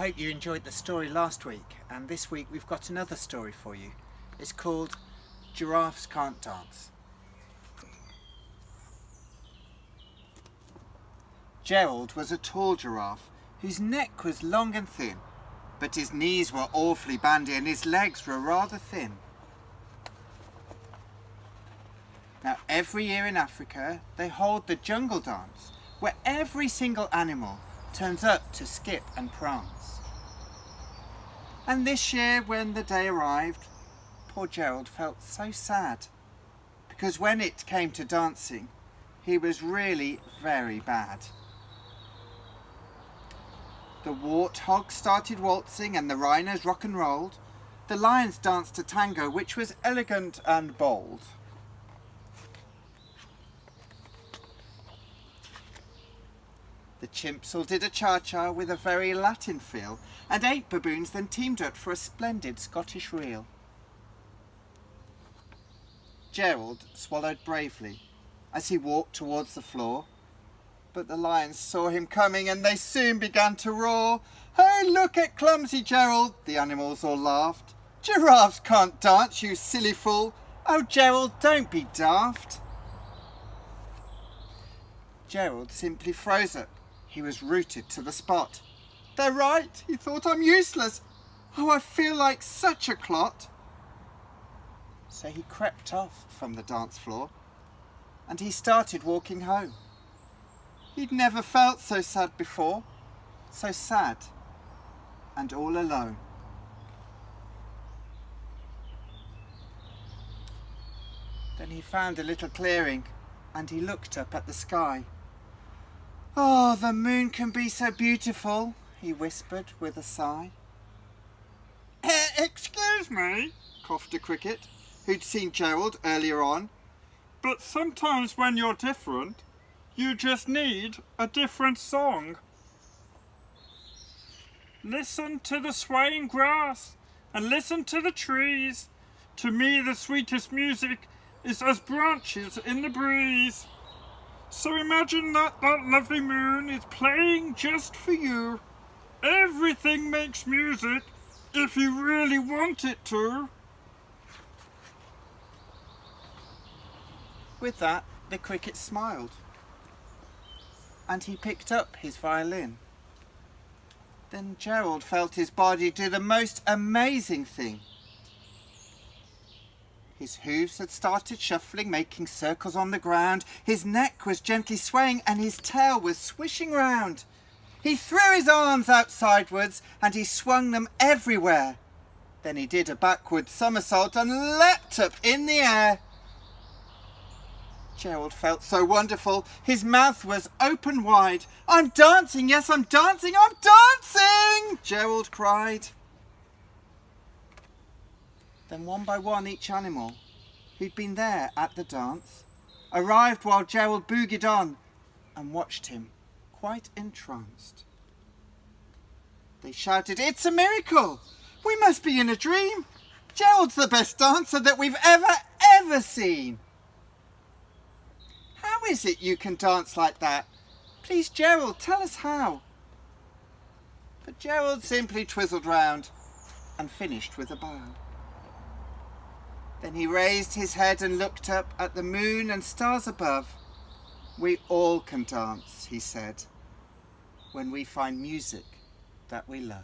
hope you enjoyed the story last week, and this week we've got another story for you. It's called Giraffes Can't Dance. Gerald was a tall giraffe whose neck was long and thin, but his knees were awfully bandy and his legs were rather thin. Now every year in Africa they hold the jungle dance, where every single animal turns up to skip and prance. And this year when the day arrived, poor Gerald felt so sad, because when it came to dancing, he was really very bad. The warthogs started waltzing and the rhinos rock and rolled. The lions danced a tango which was elegant and bold. The chimps all did a cha-cha with a very Latin feel, and 8 baboons then teamed up for a splendid Scottish reel. Gerald swallowed bravely as he walked towards the floor, but the lions saw him coming and they soon began to roar. "Hey, look at clumsy Gerald," the animals all laughed. "Giraffes can't dance, you silly fool. Oh, Gerald, don't be daft." Gerald simply froze up. He was rooted to the spot. "They're right," he thought, "I'm useless. Oh, I feel like such a clot." So he crept off from the dance floor and he started walking home. He'd never felt so sad before, so sad and all alone. Then he found a little clearing and he looked up at the sky. "Oh, the moon can be so beautiful," he whispered with a sigh. "Excuse me," coughed a cricket, who'd seen Gerald earlier on, "but sometimes when you're different, you just need a different song. Listen to the swaying grass and listen to the trees. To me the sweetest music is as branches in the breeze. So imagine that lovely moon is playing just for you. Everything makes music if you really want it to." With that, the cricket smiled and he picked up his violin. Then Gerald felt his body do the most amazing thing. His hooves had started shuffling, making circles on the ground. His neck was gently swaying and his tail was swishing round. He threw his arms out sidewards and he swung them everywhere. Then he did a backward somersault and leapt up in the air. Gerald felt so wonderful. His mouth was open wide. "I'm dancing, yes, I'm dancing, I'm dancing!" Gerald cried. Then one by one each animal who'd been there at the dance arrived while Gerald boogied on and watched him quite entranced. They shouted, "It's a miracle! We must be in a dream! Gerald's the best dancer that we've ever seen! How is it you can dance like that? Please, Gerald, tell us how." But Gerald simply twizzled round and finished with a bow. Then he raised his head and looked up at the moon and stars above. "We all can dance," he said, "when we find music that we love."